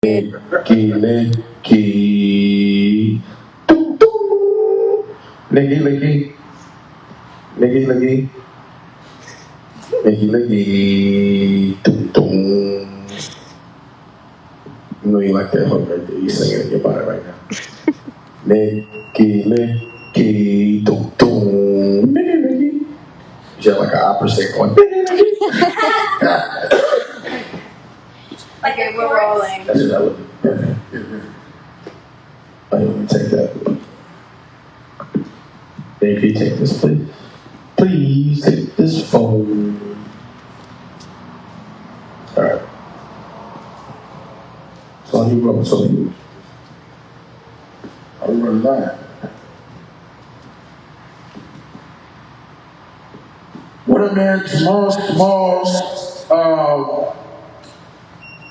Licky, licky. Doo, doo. Licky, licky. Licky, licky. Licky, licky. Doo, doo. You know you like that hook right there. You sing it in your body right now. Licky, licky. Doo, doo. Licky, licky. You sound like an opera singer going, licky, licky. Like we're rolling. That's what I would do. Let me take that. Dave, can you take this, please? Please take this phone. All right. So you wrote, so you. I'll run that. What up, man? Tomorrow's,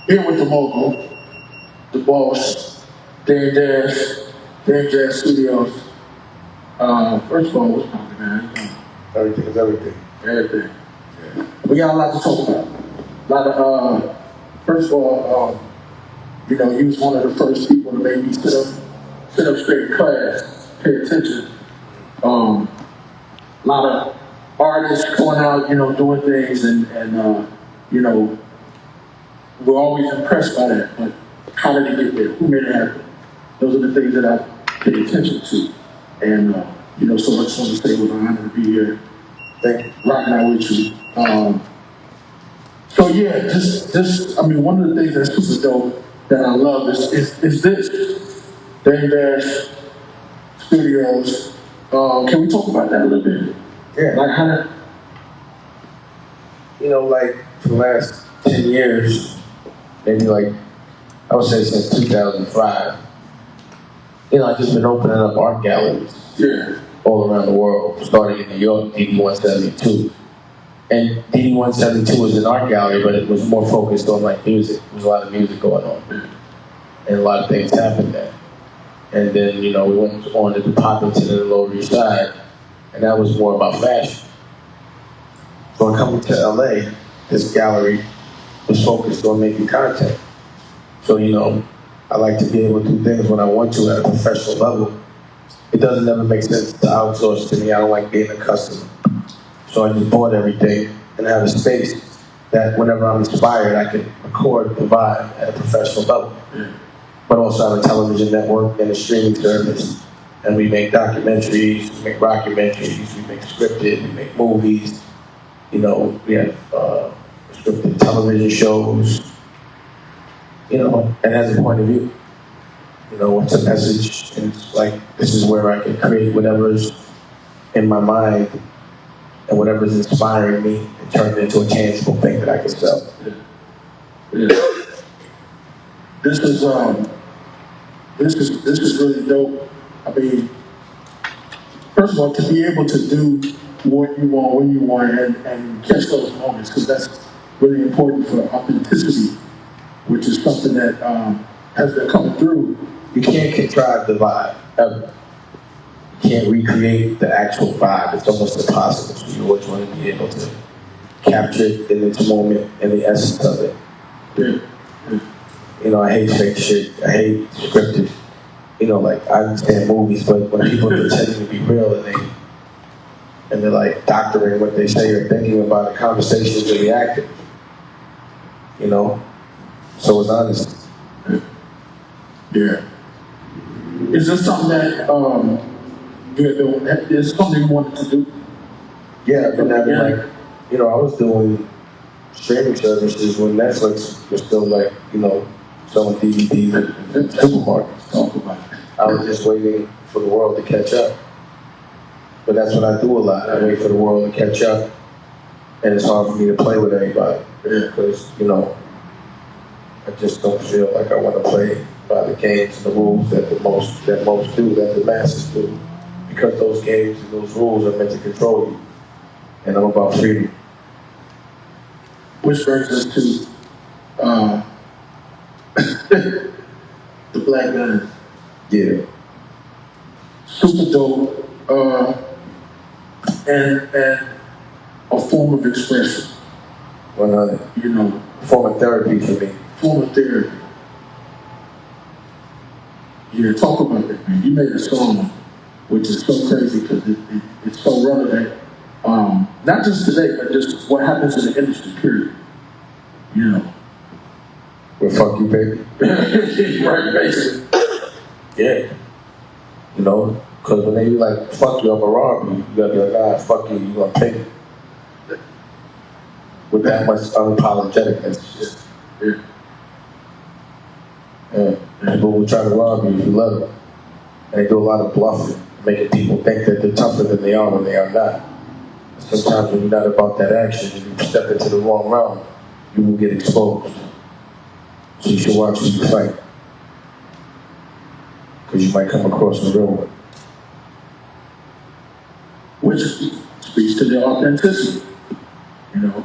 here with the mogul, the boss, Dan Jazz Studios. First of all, what's poppin', man? Everything is everything. Everything. Yeah. We got a lot to talk about. A lot of, first of all, you was one of the first people to make me sit up straight in class, pay attention. A lot of artists going out, doing things, and we're always impressed by that. But how did it get there? Who made it happen? Those are the things that I pay attention to. And, so I just want to say it was an honor to be here. Thank you. Rocking out with you. So yeah, one of the things that's super dope that I love is this. Dave Dash Studios. Can we talk about that a little bit? Yeah. Like how that, for the last 10 years, maybe I would say since 2005, I've just been opening up art galleries all around the world, starting in New York, DD172. And DD172 was an art gallery, but it was more focused on music. There was a lot of music going on. And a lot of things happened there. And then, we went on to Poppington and the Lower East Side, and that was more about fashion. So coming to LA, this gallery was focused on making content. So, I like to be able to do things when I want to at a professional level. It doesn't ever make sense to outsource to me. I don't like being a customer. So I just bought everything and have a space that whenever I'm inspired, I can record the vibe at a professional level. But also have a television network and a streaming service. And we make documentaries, we make rockumentaries, we make scripted, we make movies. We have scripted television shows. And has a point of view. What's a message? And it's this is where I can create whatever's in my mind and whatever's inspiring me and turn it into a tangible thing that I can sell. Yeah. This is really dope. I mean, first of all, to be able to do what you want, when you want, and catch those moments, because that's really important for authenticity, which is something that has been coming through. You can't contrive the vibe, ever. You can't recreate the actual vibe. It's almost impossible. So you always want to be able to capture it in its moment and the essence of it. Yeah. I hate fake shit. I hate scripted. I understand movies, but when people are pretending to be real and they're doctoring what they say or thinking about the conversations and the acting, so it's honest. Yeah. Is this something that is something you wanted to do? Yeah, I've been having I was doing streaming services when Netflix was still selling DVDs at supermarkets. I was just waiting for the world to catch up. But that's what I do a lot. I wait for the world to catch up, and it's hard for me to play with anybody because I just don't feel like I want to play by the games and the rules that most do, that the masses do, because those games and those rules are meant to control you, and I'm about freedom. Which brings us to the Black Gun. Yeah. Super dope, and a form of expression. 100. Form of therapy for me. Form of therapy. Yeah, talk about that, man. You made a song which is so crazy because it's so relevant. Not just today, but just what happens in the industry, period. You know. Well, fuck you, baby. Right, basically. Yeah. You know, because when they be like, fuck you, I'm gonna rob you, you gotta be like, nah, fuck you, you gonna pay me. With that much unapologeticness. Yeah. People will try to rob you if you let them. And they do a lot of bluffing, making people think that they're tougher than they are when they are not. Sometimes when you're not about that action, if you step into the wrong realm, you will get exposed. So you should watch who you fight. Because you might come across a real one. Which speaks to their authenticity, you know.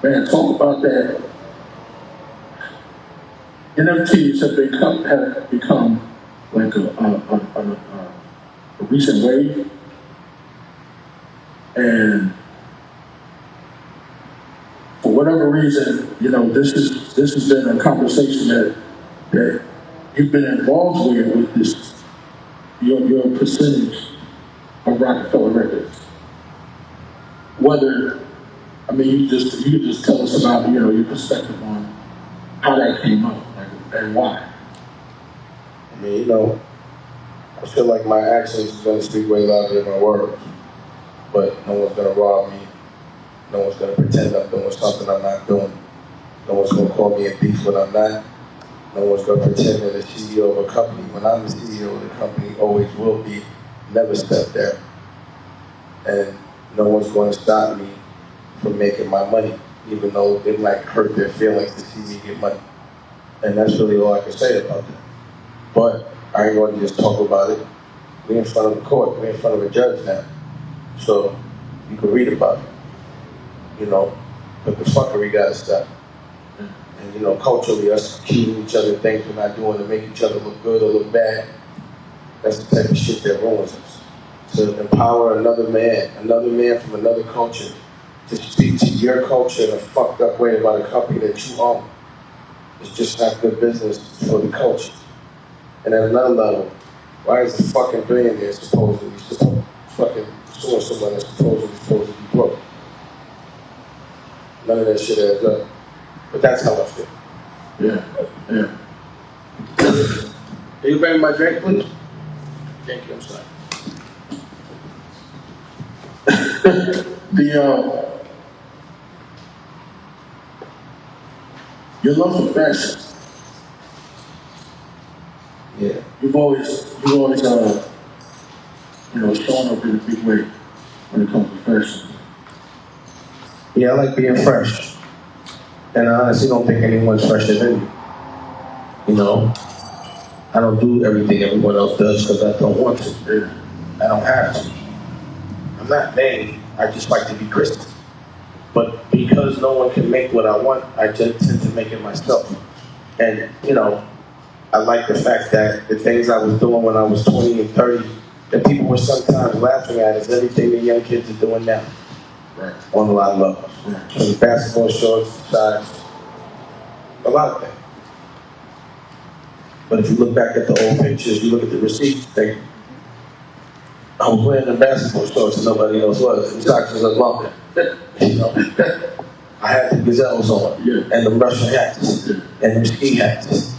Man, talk about that. NFTs have become like a recent wave, and for whatever reason, you know, this has been a conversation that you've been involved with this your percentage of Rockefeller Records. Whether, I mean, you could just tell us about, you know, your perspective on how that came up, like, and why. I mean, you know, I feel like my actions are going to speak way louder than my words. But no one's going to rob me. No one's going to pretend I'm doing something I'm not doing. No one's going to call me a thief when I'm not. No one's going to pretend that the CEO of a company when I'm the CEO of the company, always will be, never step down. And no one's going to stop me from making my money, even though it might hurt their feelings to see me get money. And that's really all I can say about that. But I ain't going to just talk about it. We're in front of the court. We're in front of a judge now. So you can read about it. You know, but the fuckery got to stop. And, you know, culturally, us accusing each other of things we're not doing to make each other look good or look bad, that's the type of shit that ruins us. To empower another man from another culture, to speak to your culture in a fucked up way about a company that you own, it's just not good business for the culture. And at another level, why is a fucking billionaire supposedly fucking suing someone that's supposed to be broke? None of that shit adds up. But that's how I feel. Yeah. Can you bring me my drink, please? Thank you, I'm sorry. Your love for fashion. Yeah. You've always you know, shown up in a big way when it comes to fashion. Yeah, I like being fresh. And I honestly don't think anyone's fresher than me. You know, I don't do everything everyone else does because I don't want to. I don't have to. I'm not vain. I just like to be Christian. But because no one can make what I want, I just tend to make it myself. And, you know, I like the fact that the things I was doing when I was 20 and 30, that people were sometimes laughing at is everything the young kids are doing now. Right. On a lot of levels. Right. From basketball shorts, sides, a lot of things. But if you look back at the old pictures, you look at the receipts, I was wearing the basketball shorts and nobody else was. The socks was longer. You know? I had the gazelles on, and the Russian hats, and the ski hats.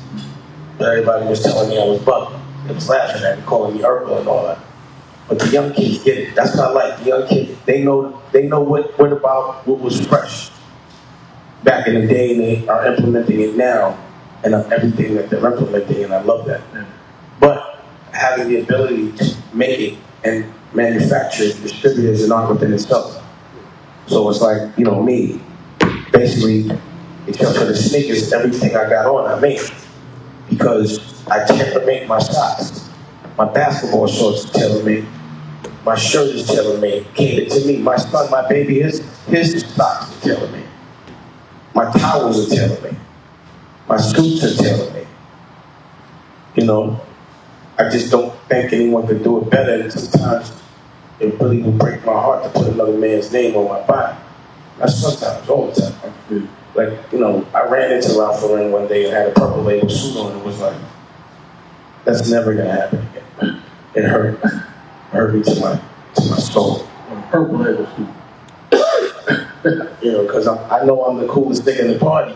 But everybody was telling me I was bugging. They was laughing at me, calling me Urkel and all that. But the young kids get it. That's what I like. The young kids, they know what about what was fresh back in the day, and they are implementing it now, and everything that they're implementing, and I love that. But having the ability to make it and manufacture it, distribute it is an art within itself. So it's like, you know, me, basically, except for the sneakers, everything I got on, I made. Because I tailor-make my socks. My basketball shorts are tailor-made. My shirt is tailor-made, catered to me. My son, my baby, his socks are tailor-made. My towels are tailor-made. My suits are tailor-made. You know, I just don't think anyone could do it better. And sometimes it really will break my heart to put another man's name on my body. Not sometimes, all the time. But Like, I ran into Ralph Lauren one day and had a purple label suit on and was like, that's never gonna happen again. It hurt. It hurt me to my soul. Purple label suit. Because I know I'm the coolest thing in the party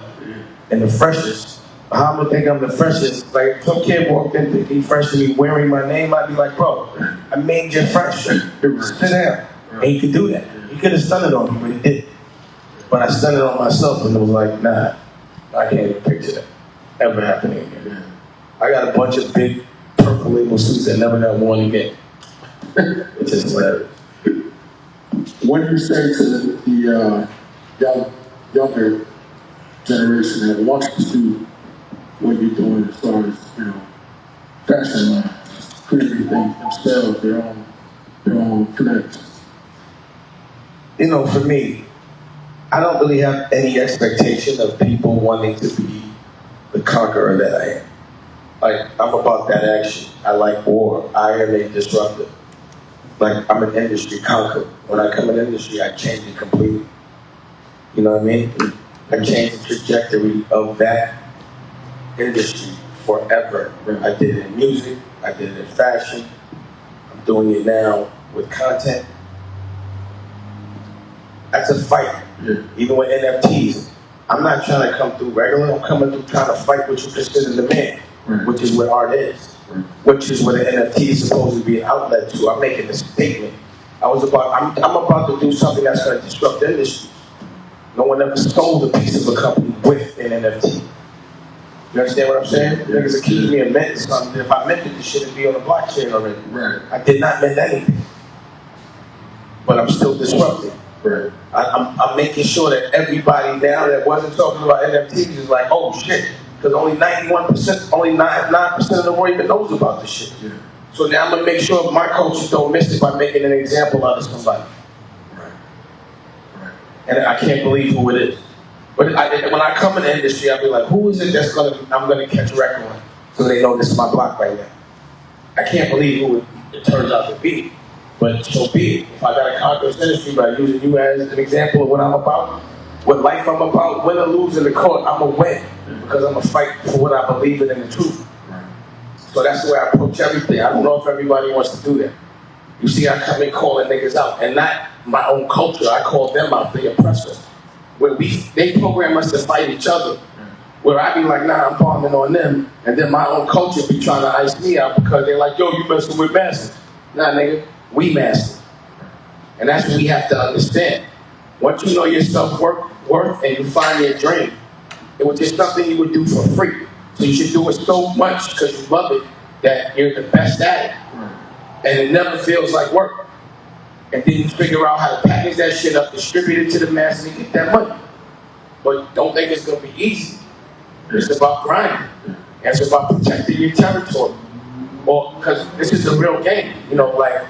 and the freshest. How am I think I'm the freshest? Like, if some kid walked in thinking he's fresh to me wearing my name, I'd be like, bro, I made you fresh. Sit down. And he could do that. He could have stunned it on me, but he didn't. But I stunned it on myself and it was like, nah, I can't even picture that ever happening again. I got a bunch of big purple label suits that never got worn again. It's just hilarious. What do you say to the younger generation that wants to do what you're doing as far as, fashion lines, creating things themselves, their own connections? For me, I don't really have any expectation of people wanting to be the conqueror that I am. Like, I'm about that action. I like war. I am a disruptor. Like, I'm an industry conqueror. When I come in the industry, I change it completely. You know what I mean? I change the trajectory of that industry forever. I did it in music. I did it in fashion. I'm doing it now with content. That's a fight. Even with NFTs. I'm not trying to come through regular. I'm coming through trying to fight what you consider the man, which is what art is, which is what an NFT is supposed to be an outlet to. I'm making a statement. I'm about to do something that's going to disrupt the industry. No one ever sold a piece of a company with an NFT. You understand what I'm saying? Niggas accuse me of minting something. If I minted this shit, it'd be on the blockchain already. Right. I did not mint anything. But I'm still disrupting. Right. I'm making sure that everybody now that wasn't talking about NFTs is like, oh shit, because only 91%, only 9% of the world even knows about this shit. Yeah. So now I'm gonna make sure my coaches don't miss it by making an example out of somebody. Right. And I can't believe who it is. But when I come in the industry, I'll be like, who is it I'm gonna catch a record on? So they know this is my block right now. I can't believe who it turns out to be. But so be it. If I got to conquer this industry by using you as an example of what I'm about, what life I'm about, win or lose in the court, I'm going to win. Because I'm going to fight for what I believe in and the truth. So that's the way I approach everything. I don't know if everybody wants to do that. You see, I come in calling niggas out. And not my own culture. I call them out. They oppress us. They program us to fight each other. Where I be like, nah, I'm palming on them. And then my own culture be trying to ice me out because they're like, yo, you messing with masters. Nah, nigga. We master. And that's what we have to understand. Once you know your self-worth and you find your dream, it was just something you would do for free. So you should do it so much because you love it that you're the best at it. And it never feels like work. And then you figure out how to package that shit up, distribute it to the masses and get that money. But don't think it's going to be easy. It's about grinding. And it's about protecting your territory. Because this is the real game. Like,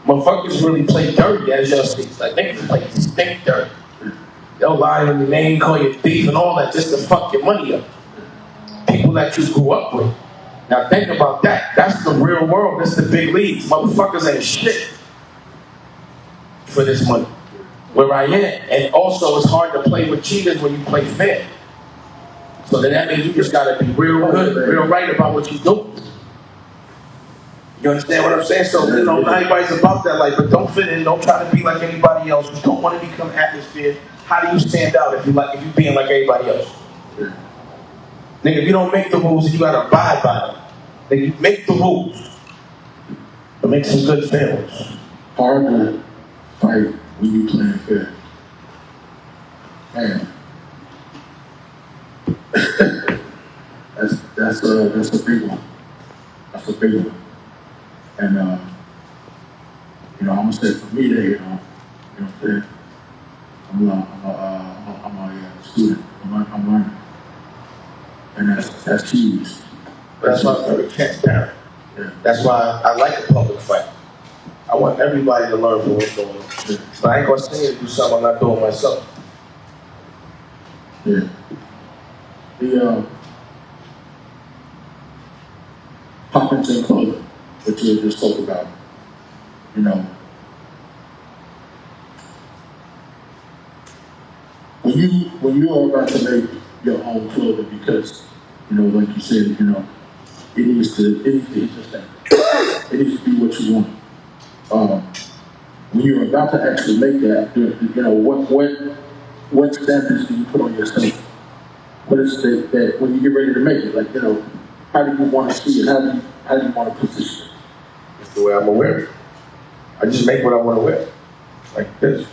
motherfuckers really play dirty, as y'all see. Like, niggas play stink dirty. They'll lie in your name, call you thief and all that just to fuck your money up. People that you grew up with. Now think about that. That's the real world. That's the big leagues. Motherfuckers ain't shit for this money. Where I am. And also, it's hard to play with cheaters when you play fair. So then that means you just gotta be real good, real right about what you do. You understand what I'm saying? So, not everybody's about that life, but don't fit in, don't try to be like anybody else. You don't want to become atmosphere. How do you stand out if you being like everybody else? Nigga, if you don't make the rules, you gotta abide by them. Nigga, make the rules. But make some good films. Hard to fight when you playing fair. Man. that's a big one. That's a big one. And, I'm gonna say for me, I'm a student. I'm learning, and that's huge. That's why I'm very transparent. Yeah. That's why I like a public fight. I want everybody to learn from what's going on. Yeah. But I ain't gonna say to do something I'm not doing myself. Yeah. The poppins and clothing that you just spoke about, when when you are about to make your own clothing, because like you said, it needs to hit your standard. It needs to be what you want. When you're about to actually make that, what standards do you put on yourself? What is that when you get ready to make it? Like, how do you want to see it? How do you want to position it? It's the way I'm gonna wear it. I just make what I want to wear. Like this.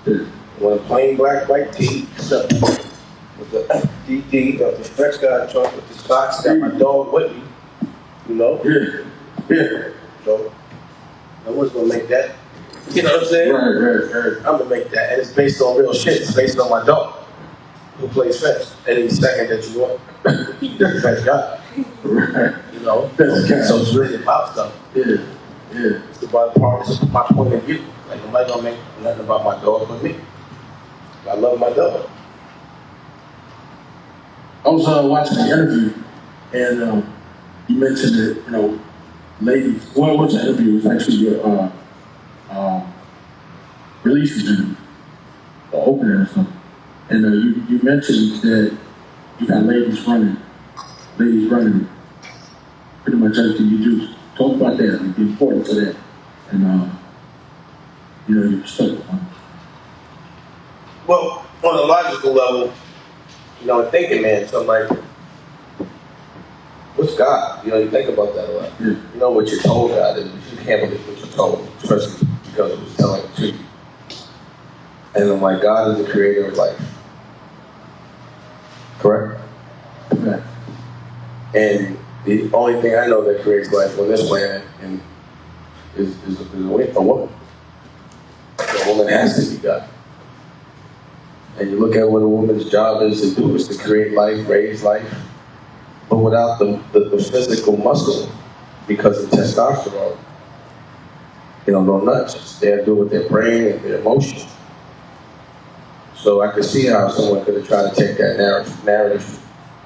Yeah. I want a plain black white tee, so, with the DD, got the French guy joint with the socks, got my dog with me. Yeah. So I was gonna make that. You know what I'm saying? Right. I'm gonna make that, and it's based on real shit. It's based on my dog, who plays fetch. Any second that you want, he's a fetch guy. Right. So it's really about stuff. Yeah. It's about part. It's my point of view. Like nobody gonna make nothing about my dog but me. I love my dog. I was watching the interview, and you mentioned that ladies. Well, it wasn't an interview. It was actually your release interview, or opening or something. And you mentioned that you got ladies running it. Pretty much everything you do. Talk about that, like the importance of that, and your perspective on it. Well, on a logical level, thinking, man, so I'm like, what's God? You think about that a lot. Yeah. You know what you're told God is, but you can't believe what you're told, especially because it was telling it to you. And I'm like, God is the creator of life. Correct? Okay. And the only thing I know that creates life on this planet is a woman. A woman has to be God. And you look at what a woman's job is to do, is to create life, raise life, but without the physical muscle, because of testosterone, go nuts. They do it with their brain and their emotions. So I could see how someone could have tried to take that narrative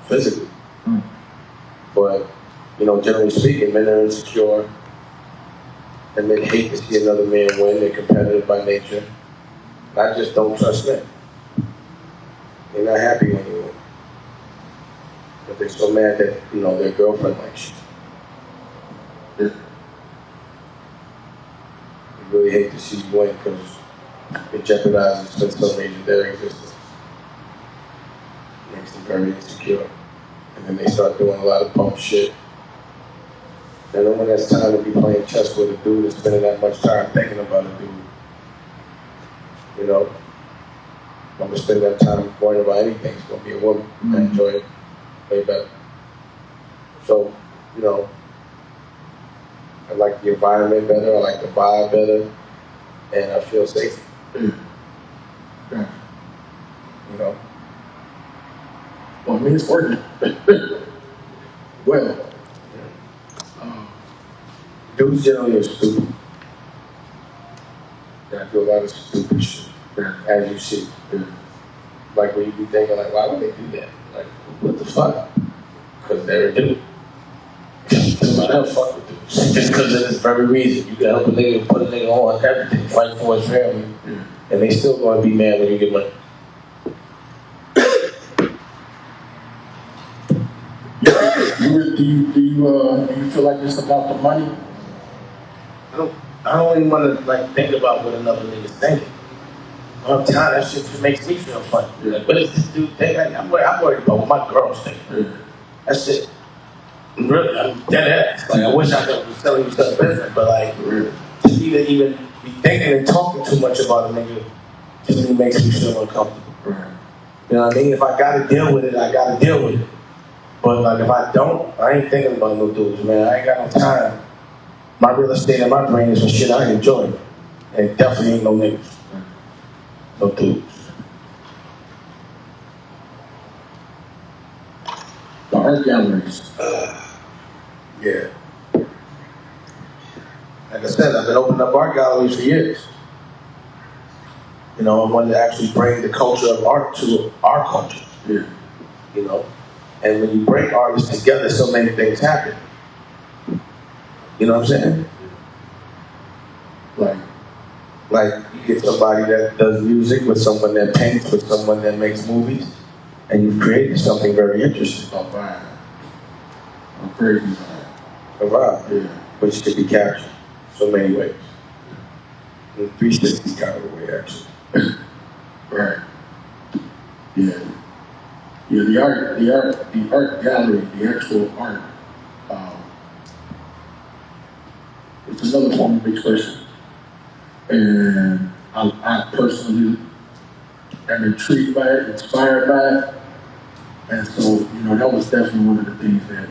physically. But, generally speaking, men are insecure, and men hate to see another man win. They're competitive by nature. I just don't trust men. They're not happy when you win. But they're so mad that, their girlfriend likes you. They really hate to see you win because it jeopardizes so major their existence. It makes them very insecure. And then they start doing a lot of pump shit. And no one has time to be playing chess with a dude and spending that much time thinking about a dude. I'm going to spend that time worrying about anything. It's going to be a woman. I enjoy it way better. So, I like the environment better. I like the vibe better. And I feel safe. Yeah. Well, I mean, it's working. Well. Dudes generally are stupid. I do a lot of stupid shit, as you see. Like when you be thinking, like, why would they do that? Like, what the fuck? Because they're a dude. Somebody else fuck with dudes. Just because of this very reason. You can help a nigga, put a nigga on everything, fight for his family, and they still gonna be mad when you get money. Do you feel like it's about the money? I don't even want to think about what another nigga's thinking. I'm tired. That shit makes me feel funny. Like, what does this dude think? Like, I'm worried about what my girl's thinking. That's it. Really, I'm dead ass. Like, I wish I could was telling you something different, but to even be thinking and talking too much about a nigga, to me makes me feel uncomfortable. You know what I mean? If I gotta deal with it, I gotta deal with it. But if I don't, I ain't thinking about no dudes, man. I ain't got no time. My real estate and my brain is for shit I enjoy. And it definitely ain't no niggas. No dudes. The art galleries. Yeah. Like I said, I've been opening up art galleries for years. I wanted to actually bring the culture of art to our culture. Yeah. And when you bring artists together, so many things happen. You know what I'm saying? Like, Like, you get somebody that does music with someone that paints, with someone that makes movies, and you've created something very interesting. A vibe. A crazy vibe. A vibe, Yeah. which can be captured so many ways. In 360 kind of a way, actually. Right. Yeah. Yeah, the art gallery, the actual art, it's another form of expression. And I personally am intrigued by it, inspired by it. And so, that was definitely one of the things that,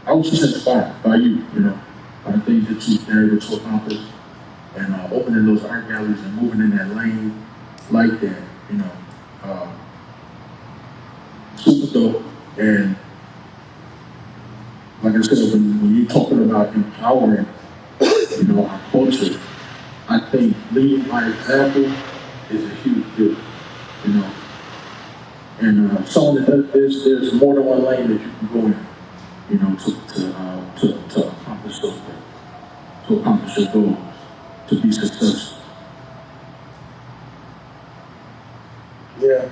I was just inspired by you, by the things that you've been able to accomplish. And opening those art galleries and moving in that lane like that, super dope. And like I said, when you're talking about empowering, our culture, I think leading by example is a huge deal, And someone that there's more than one lane that you can go in, to accomplish those things, to accomplish your goals, to be successful. Yeah,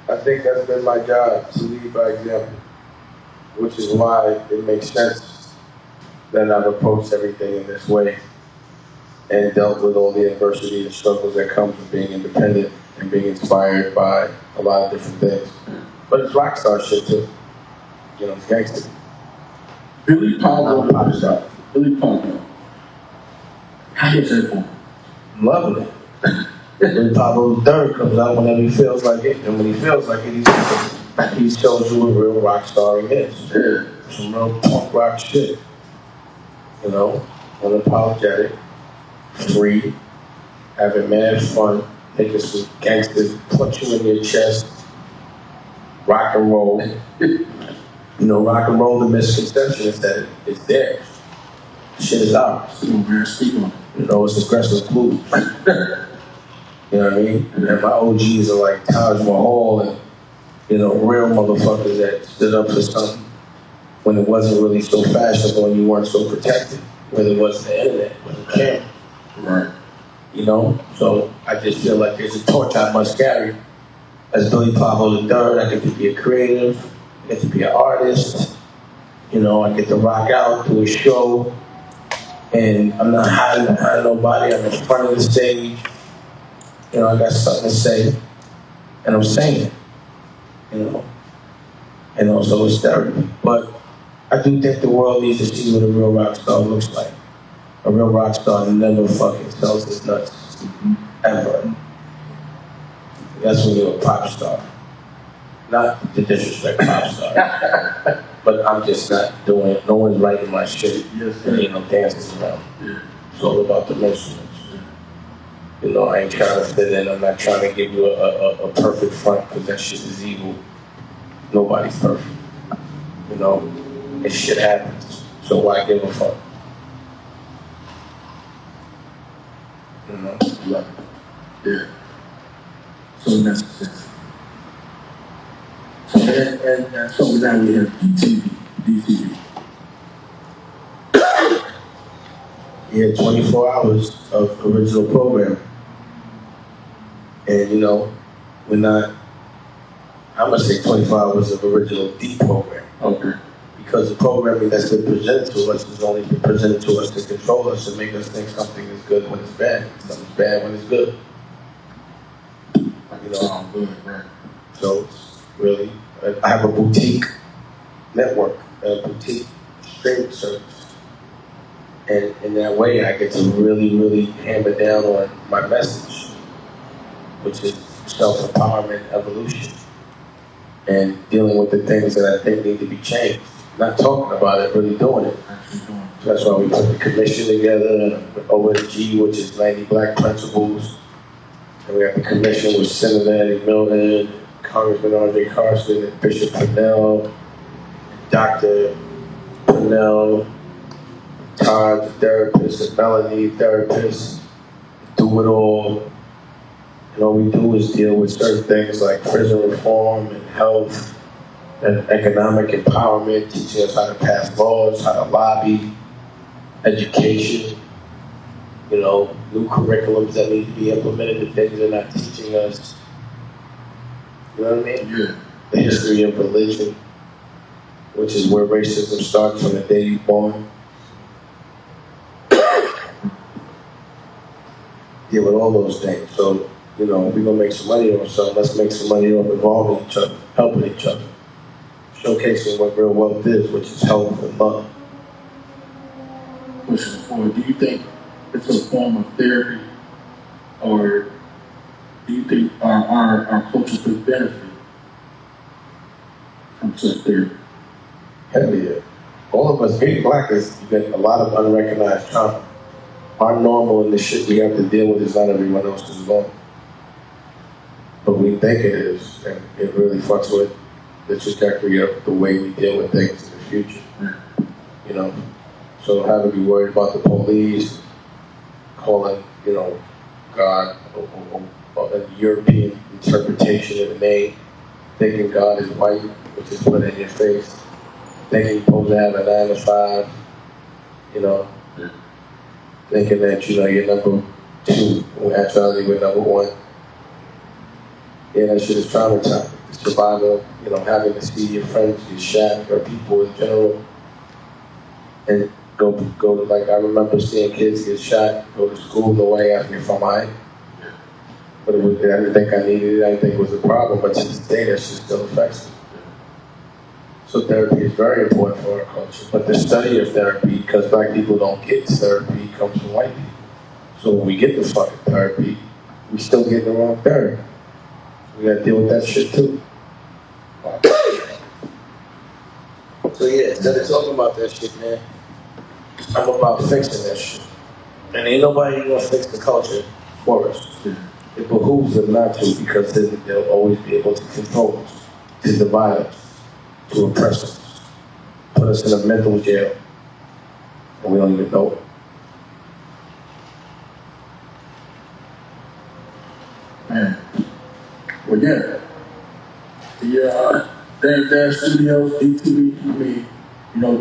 I think that's been my job, to lead by example, which is why it makes sense that I've approached everything in this way and dealt with all the adversity and struggles that come from being independent and being inspired by a lot of different things. But it's rock star shit too. It's gangster. Billy Powell, Pop star. Billy Powell. How was that born? I'm loving it. Billy Pablo III comes out whenever he feels like it, and when he feels like it, he shows you what a real rock star he is. Yeah. Some real punk rock shit. Unapologetic, free, having mad fun, taking some gangsters, punch you in your chest, rock and roll. Rock and roll, the misconception is that it's theirs. Shit is ours. Speak on it. It's aggressive blues. You know what I mean? And my OGs are like Taj Mahal and, real motherfuckers that stood up for something when it wasn't really so fashionable and you weren't so protected, when it wasn't the internet, when the camera. Right. So I just feel like there's a torch I must carry. As Billy Pablo III, I get to be a creative, I get to be an artist, I get to rock out, do a show, and I'm not hiding behind nobody, I'm in front of the stage. I got something to say, and I'm saying it, and also it's therapy. But I do think the world needs to see what a real rock star looks like. A real rock star never fucking sells his nuts, ever. That's when you're a pop star. Not to disrespect pop star, but I'm just not doing it. No one's writing my shit. Yes, there ain't no dances around. Yeah. It's all about the instruments. I ain't trying to fit in. I'm not trying to give you a perfect front because that shit is evil. Nobody's perfect. And shit happens. So why give a fuck? Love it. Yeah. So necessary. And so now we have DTV. Yeah, 24 hours of original program. And we're not, I'm gonna say 24 hours of original deprogram. Okay. Because the programming that's been presented to us has only been presented to us to control us and make us think something is good when it's bad. Something's bad when it's good. Good, right. So it's really, I have a boutique network, a boutique streaming service. And in that way, I get to really, really hammer down on my message, which is self-empowerment, evolution, and dealing with the things that I think need to be changed. Not talking about it, really doing it. So that's why we put the commission together, and OSG, which is 90 Black Principles. And we have the commission with Senator Eddie Milton, Congressman R.J. Carson, and Bishop Purnell, Dr. Purnell, Todd, therapist, and Melanie, therapist. Do it all. And all we do is deal with certain things like prison reform and health and economic empowerment, teaching us how to pass laws, how to lobby, education, new curriculums that need to be implemented, the things they're not teaching us. You know what I mean? Yeah. The history of religion, which is where racism starts from the day you're born. Deal with all those things. So, we're going to make some money off something. Let's make some money off involving each other, helping each other, showcasing what real wealth is, which is health and love. Pushing forward, do you think it's a form of therapy, or do you think our culture could benefit from such therapy? Hell yeah. All of us, being black, you get a lot of unrecognized trauma. Our normal and the shit we have to deal with is not everyone else's normal. But we think it is, and it really fucks with the trajectory of the way we deal with things in the future. So having to be worried about the police, calling, God, or a European interpretation of the name, thinking God is white, which is put in your face, thinking you're supposed to have a 9 to 5, thinking that, you're number 2, when actually we're number 1. Yeah, that shit is traumatizing. The survival, having to see your friends get shot, or people in general, and go to, like, I remember seeing kids get shot, go to school, nobody asked me if I'm alright. But I didn't think I needed it, I didn't think it was a problem, but to this day that shit still affects me. So therapy is very important for our culture. But the study of therapy, because black people don't get therapy, comes from white people. So when we get the fucking therapy, we still get the wrong therapy. We gotta deal with that shit too. So yeah, instead of talking about that shit, man, I'm about fixing that shit. And ain't nobody gonna fix the culture for us. It behooves them not to, because then they'll always be able to control us, to divide us, to oppress us, put us in a mental jail, and we don't even know it. Man. Well, yeah. The Dash Studios, DTV,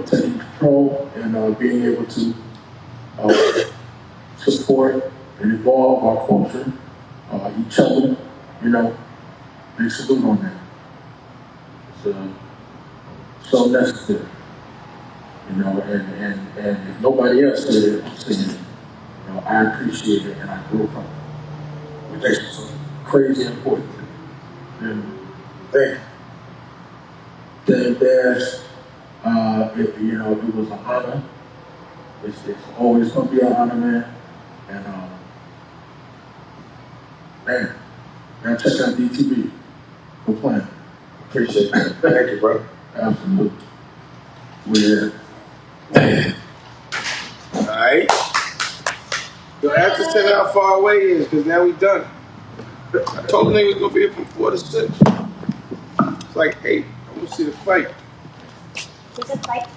taking control and being able to support and evolve our culture, each other, they salute on that. It's so necessary, and if nobody else did it, I'm saying it. I appreciate it and I grew from it, which is crazy important. And Thank Dave Dash, it was an honor. It's always going to be an honor, man. And, man, now check out DTV. Go plan. Appreciate it. Thank you, bro. Absolutely. We're here. Alright. You'll have to tell me how far away it is, because now we done. I told the nigga we was going to be here from 4 to 6. It's like 8. I want to see the fight. There's a fight